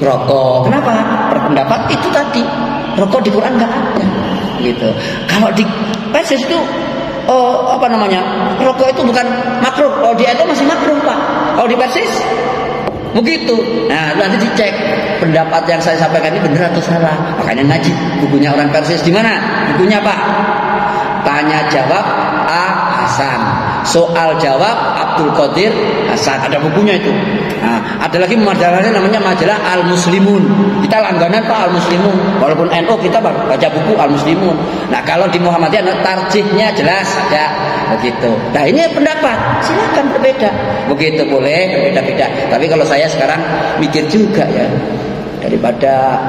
rokok. Kenapa? Berpendapat itu tadi. Rokok di Quran nggak ada. Gitu. Kalau di Persis itu rokok itu bukan makruh. Kalau di NU masih makruh Pak. Kalau di Persis begitu. Nah nanti dicek pendapat yang saya sampaikan ini benar atau salah. Makanya ngaji bukunya orang Persis di mana? Bukunya Pak. Tanya jawab A. Hasan. Soal jawab Abdul Qadir Hasan. Ada bukunya itu. Nah, ada lagi majalahnya namanya majalah Al Muslimun. Kita langganan Pak Al Muslimun. Walaupun NU kita baca buku Al Muslimun. Nah kalau di Muhammadiyah tarjihnya jelas ada begitu. Nah ini pendapat silakan berbeda. Begitu boleh berbeda-beda. Tapi kalau saya sekarang mikir juga ya daripada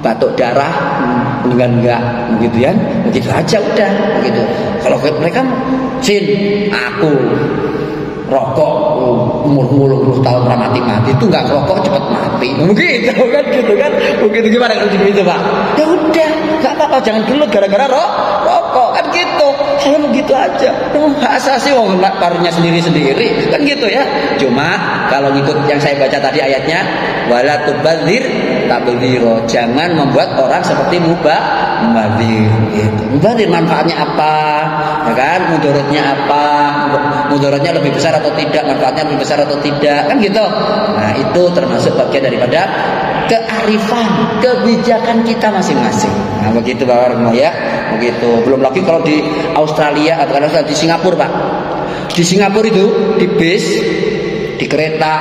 batuk darah enggak begitu ya, begitu aja udah begitu. Kalau mereka aku rokok umur 10 tahun mati itu nggak rokok cepat mati begitu kan begitu gimana kalau gitu Pak? Ya udah nggak apa-apa, jangan gelut gara-gara rokok kan gitu. Saya begitu aja hak asasi parunya sendiri kan gitu ya. Cuma kalau ngikut yang saya baca tadi ayatnya wala tubadzir tabdziro, jangan membuat orang seperti mubadzir gitu. Mubadzir manfaatnya apa ya kan, mudaratnya apa, mudaratnya lebih besar atau tidak, manfaatnya lebih besar atau tidak kan gitu. Nah itu termasuk bagian daripada kearifan kebijakan kita masing-masing. Nah begitu Bapak Romo ya, begitu. Belum lagi kalau di Australia atau di Singapura Pak. Di Singapura itu di bis, di kereta,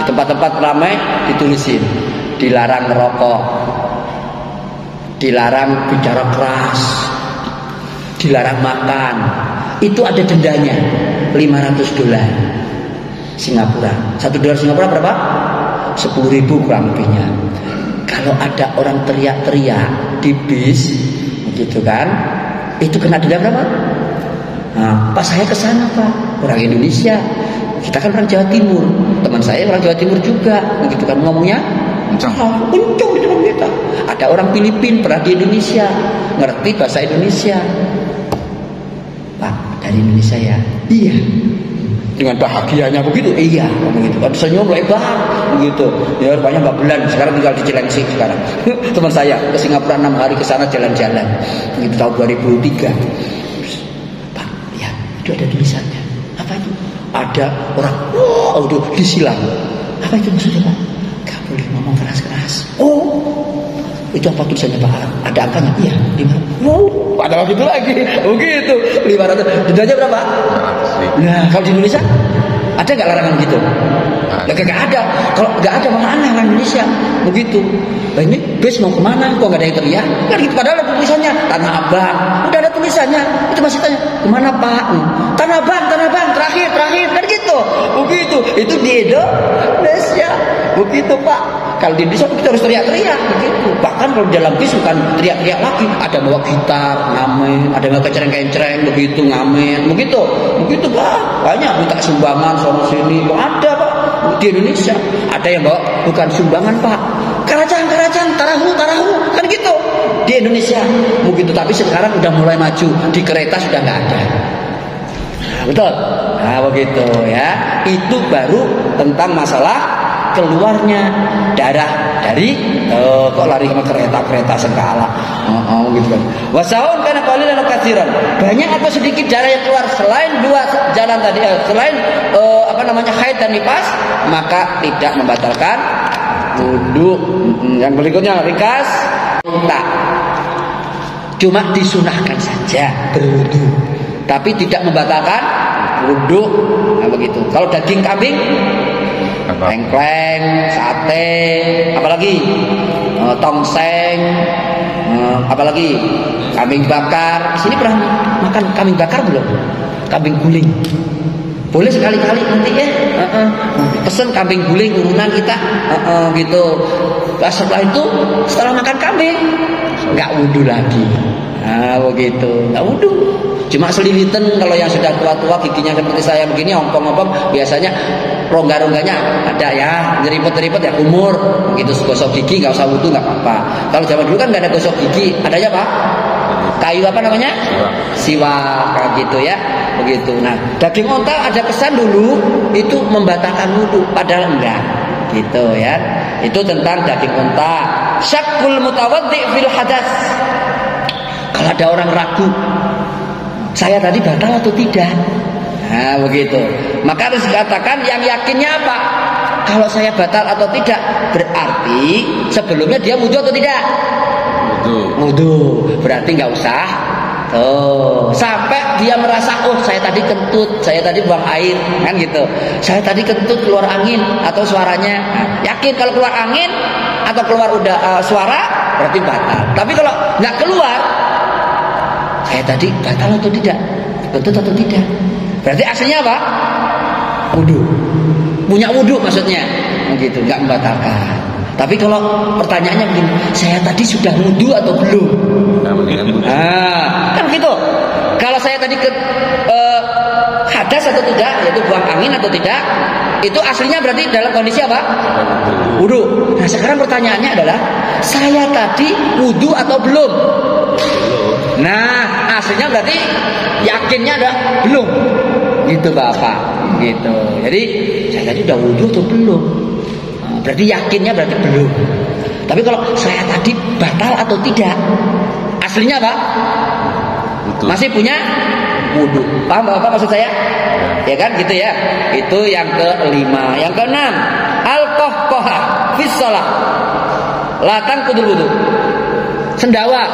di tempat-tempat ramai ditulisin dilarang merokok, dilarang bicara keras, dilarang makan. Itu ada dendanya $500 Singapura. $1 Singapura berapa? 10.000 kurang lebihnya. Kalau ada orang teriak-teriak di bis gitu kan, itu kena denda berapa? Nah, pas saya ke sana Pak, orang Indonesia, kita kan orang Jawa Timur, teman saya orang Jawa Timur juga, begitu kan ngomongnya kencang di depan kita. Ada orang Filipina pernah di Indonesia, ngerti bahasa Indonesia. Pak, dari Indonesia ya? Iya. Dengan bahagianya begitu, iya, begitu. Kan senyum lebar, begitu. Ya rupanya Mbak Belan sekarang tinggal di Cilengsi sekarang. Teman saya ke Singapura 6 hari ke sana jalan-jalan. Itu tahun 2003. Pak, ya itu ada tulisannya. Apa itu? Ada orang, udah disilang. Apa itu maksudnya Pak? Gak boleh ngomong keras-keras. Itu apa tulisannya Pak? Ada angkanya? Iya, 500. Ada begitu lagi, begitu 500. Dendanya berapa? Nah, kalau di Indonesia ada nggak larangan gitu? Nggak ada. Kalau nggak ada malah aneh orang Indonesia, begitu. Nah ini bis mau kemana? Kok nggak ada yang teriak? Kan gitu. Padahal ada tulisannya Tanah Abang. Udah ada tulisannya. Itu masih tanya kemana Pak? Tanah Abang, terakhir kan gitu. Begitu. Itu di Indonesia, begitu Pak. Kalau di Indonesia kita harus teriak-teriak begitu. Bahkan kalau di dalam bis bukan teriak-teriak lagi, ada bawa gitar, ngamen, ada bawa kecereng-kecereng begitu ngamen, begitu Pak. Banyak minta sumbangan sono sini, ada Pak. Di Indonesia ada yang bawa bukan sumbangan Pak, kerajaan tarahu kan gitu. di Indonesia begitu. Tapi sekarang udah mulai maju, di kereta sudah nggak ada. Nah, betul. Nah begitu ya. Itu baru tentang masalah keluarnya darah dari kok lari ke kereta segala. Gitu kan. Wasaun karena qalilan atau katsiran. Banyak atau sedikit darah yang keluar selain dua jalan tadi, selain haid dan nifas, maka tidak membatalkan wudu. Yang berikutnya ringkas, tak. Cuma disunahkan saja berwudu, tapi tidak membatalkan wudu. Nah begitu. Kalau daging kambing, tengkleng, sate, apalagi tongseng, apalagi kambing bakar. Sini pernah makan kambing bakar belum? Kambing guling. Boleh sekali-kali nanti ya. Pesen kambing guling urunan kita, gitu. Setelah itu, setelah makan kambing, nggak wudu lagi. Nah begitu, nggak wudu. Cuma selilitan kalau yang sudah tua-tua giginya seperti saya begini, ompong-ompong, biasanya rongga-rongganya ada ya, nyeripet-nyeripet ya umur, begitu gosok gigi nggak usah wudu nggak apa-apa. Kalau zaman dulu kan nggak ada gosok gigi, adanya apa? Kayu apa namanya? Siwak, kayak gitu ya, begitu. Nah, daging onta ada kesan dulu itu membatalkan wudu, padahal enggak, gitu ya. Itu tentang daging onta. Syakul mutawaddi fil hadas. Kalau ada orang ragu, saya tadi batal atau tidak? Nah begitu. Maka harus dikatakan yang yakinnya apa? Kalau saya batal atau tidak, berarti sebelumnya dia wudu atau tidak? Wudu. Berarti nggak usah sampai dia merasa, oh saya tadi kentut, saya tadi buang air, kan gitu. Saya tadi kentut keluar angin atau suaranya, yakin kalau keluar angin atau keluar suara berarti batal. Tapi kalau nggak keluar, saya tadi batal atau tidak? Kentut atau tidak? Berarti aslinya apa? Wudu. Punya wudu maksudnya, gitu, nggak membatalkan. Tapi kalau pertanyaannya begini, saya tadi sudah wudu atau belum? Kan begitu. Kalau saya tadi hadas atau tidak, yaitu buang angin atau tidak, itu aslinya berarti dalam kondisi apa? Wudu. Nah sekarang pertanyaannya adalah, saya tadi wudu atau belum? Nah aslinya berarti yakinnya ada belum? Gitu Bapak. Gitu. Jadi saya tadi udah wudu atau belum? Berarti yakinnya berarti belum. Tapi kalau saya tadi batal atau tidak, aslinya apa? Betul. Masih punya wudu. Paham Bapak maksud saya? Ya kan gitu ya. Itu yang kelima. Yang keenam, al-qahqahah fi shalah. Latang kudul wudu. Sendawa.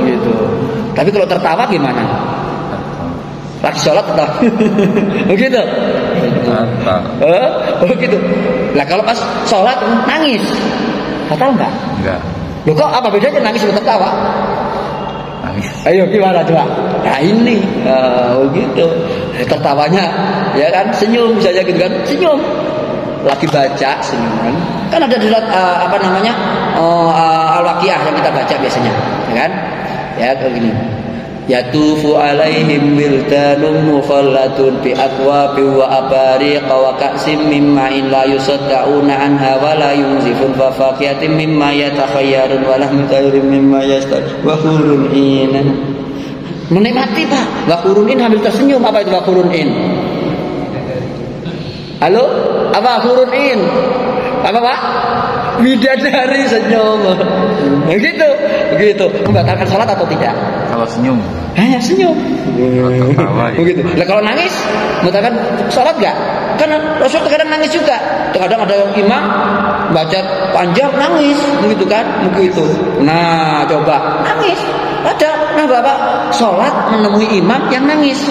Gitu. Tapi kalau tertawa gimana? Lagi sholat atau begitu? Begitu. Lah kalau pas sholat nangis, batal enggak? Enggak. Loh kok apa bedanya nangis sama tertawa? Nangis. Ayo gimana coba? Nah ini, begitu. Tertawanya, ya kan senyum misalnya gitu kan, senyum. Lagi baca senyuman. Kan ada di Al-Waqiah yang kita baca biasanya, ya kan? Ya kayak gini. Yatufu alaihim wildanun mukhallatun bi aqwabi wa abariqa wa ka'sim mimma in la yusaddauna anha wa la yunzifun fa faqiyatin mimma yatakhayyarun wa lahmi tayrin mimma yastahurun inan. Menikmati Pak. Wa khurun in hamil tersenyum. Apa itu wa khurun in? Halo? Apa khurun in? Apa Pak? Bidadari senyum. Begitu, begitu. Membatalkan salat atau tidak? Kalau senyum. Hanya senyum. Tertawa, ya. Begitu. Nah kalau nangis, membatalkan salat enggak? Karena Rasul terkadang nangis juga. Terkadang ada imam baca panjang nangis, begitu kan? Begitu. Nah, coba nangis. Ada. Nah, Bapak salat menemui imam yang nangis.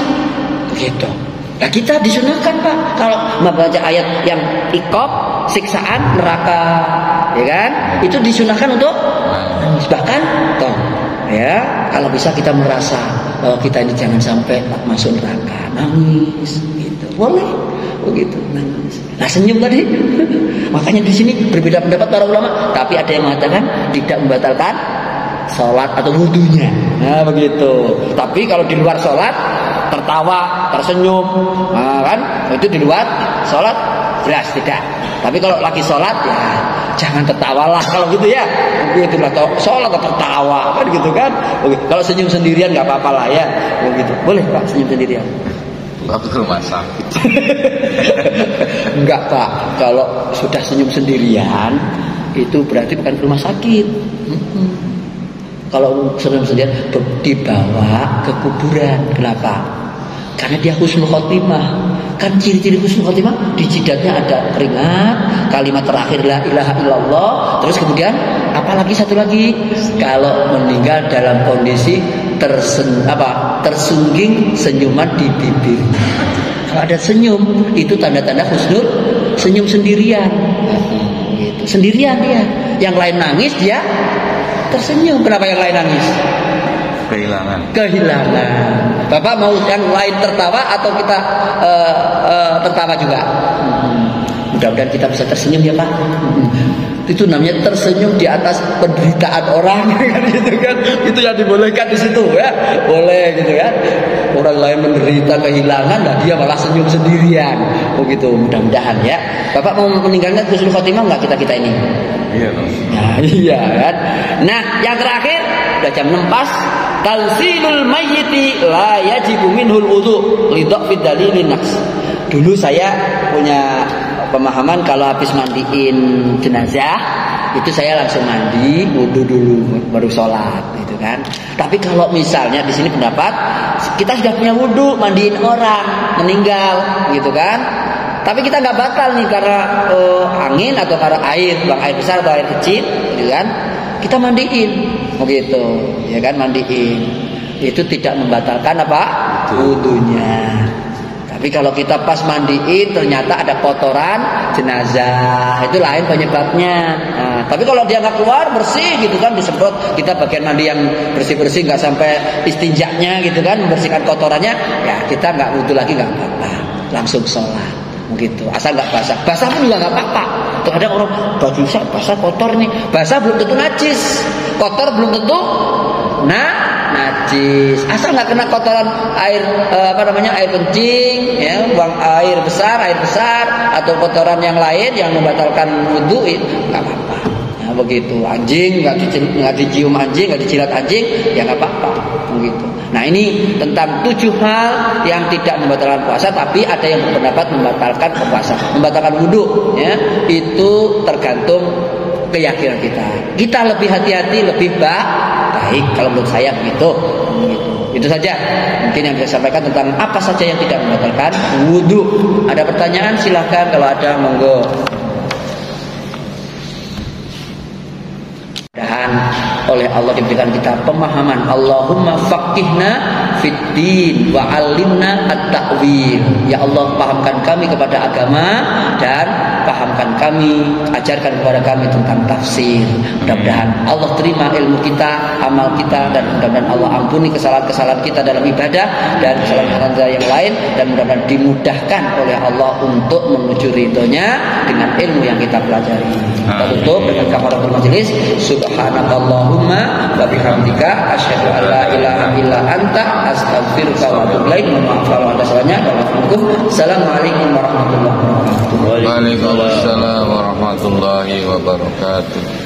Begitu. Nah kita disunahkan Pak kalau membaca ayat yang iqab, siksaan neraka, ya kan? Itu disunahkan untuk bahkan toh, ya kalau bisa kita merasa bahwa kita ini jangan sampai masuk neraka, nangis, gitu, boleh, begitu, nangis. Nah senyum tadi, makanya di sini berbeda pendapat para ulama, tapi ada yang mengatakan tidak membatalkan sholat atau wudunya. Nah begitu. Tapi kalau di luar sholat tertawa, tersenyum, nah, kan itu di luar sholat jelas tidak. Tapi kalau lagi sholat ya jangan tertawalah kalau gitu ya. Begitulah sholat atau tertawa kan gitu kan. Kalau senyum sendirian nggak apa-apa lah ya. Begitu. Boleh Pak senyum sendirian. Waktu rumah sakit. Enggak Pak. Kalau sudah senyum sendirian itu berarti bukan ke rumah sakit. Kalau senyum sendirian dibawa ke kuburan. Kenapa? Karena dia husnul khotimah. Kan ciri-ciri husnul khotimah di jidatnya ada keringat, kalimat terakhir la ilaha illallah, terus kemudian apalagi satu lagi, kalau meninggal dalam kondisi tersungging senyuman di bibir. Kalau ada senyum itu tanda-tanda husnul, senyum sendirian. Gitu. Sendirian dia. Yang lain nangis dia tersenyum. Kenapa yang lain nangis? Kehilangan. Bapak mau yang lain tertawa atau kita tertawa juga? Mudah-mudahan kita bisa tersenyum ya Pak. Itu namanya tersenyum di atas penderitaan orang kan gitu kan. Itu yang dibolehkan di situ ya. Boleh gitu kan. Orang lain menderita kehilangan, nah dia malah senyum sendirian. Begitu, mudah-mudahan ya. Bapak mau meninggalkan husnul khotimah enggak kita ini? Iya dong. Nah, iya kan. Nah, yang terakhir udah jam 6 pas. Talsilul mayyiti la yajibu minhul wudu li dha'fi dalilin nafs. Dulu saya punya pemahaman kalau habis mandiin jenazah itu saya langsung mandi, wudu dulu baru sholat gitu kan. Tapi kalau misalnya di sini pendapat kita sudah punya wudu mandiin orang meninggal gitu kan. Tapi kita nggak batal nih karena angin atau karena air, buang air besar atau air kecil gitu kan. Kita mandiin begitu ya kan, mandiin itu tidak membatalkan apa wudunya. Tapi kalau kita pas mandiin ternyata ada kotoran jenazah, itu lain penyebabnya. Nah, tapi kalau dia nggak keluar bersih gitu kan, disemprot, kita bagian mandi yang bersih-bersih nggak sampai istinjaknya gitu kan, membersihkan kotorannya, ya kita nggak wudu lagi nggak apa-apa, langsung sholat begitu. Asal nggak basah, basah pun juga nggak apa-apa. Terkadang orang baju saya basah kotor nih, basah belum tentu najis, kotor belum tentu najis. Asal nggak kena kotoran air air kencing, ya, buang air besar atau kotoran yang lain yang membatalkan wudu, nggak apa-apa. Nah, begitu. Anjing nggak dicium anjing, nggak dijilat anjing, ya nggak apa-apa. Begitu. Nah ini tentang 7 hal yang tidak membatalkan puasa, tapi ada yang berpendapat membatalkan puasa, membatalkan wudu, ya. Itu tergantung keyakinan kita. Kita lebih hati-hati, lebih baik kalau menurut saya begitu. Itu saja mungkin yang bisa sampaikan tentang apa saja yang tidak membatalkan wudu. Ada pertanyaan silahkan, kalau ada monggo. Dan oleh Allah diberikan kita pemahaman. Allahumma faqihna fid din wa 'allimna at-ta'wil. Ya Allah, pahamkan kami kepada agama dan pahamkan kami, ajarkan kepada kami tentang tafsir. Mudah-mudahan Allah terima ilmu kita, amal kita, dan mudah-mudahan Allah ampuni kesalahan-kesalahan kita dalam ibadah dan kesalahan-kesalahan yang lain, dan mudah-mudahan dimudahkan oleh Allah untuk menuju ridhonya dengan ilmu yang kita pelajari. Kita tutup dengan kafaratul majelis. Subhanakallahumma wa bihamdika asyhadu an la ilaha illa anta astaghfiruka wa atubu ilaik. Mohon maaf salahnya. Assalamualaikum warahmatullahi wabarakatuh. Waalaikumsalam warahmatullahi wabarakatuh.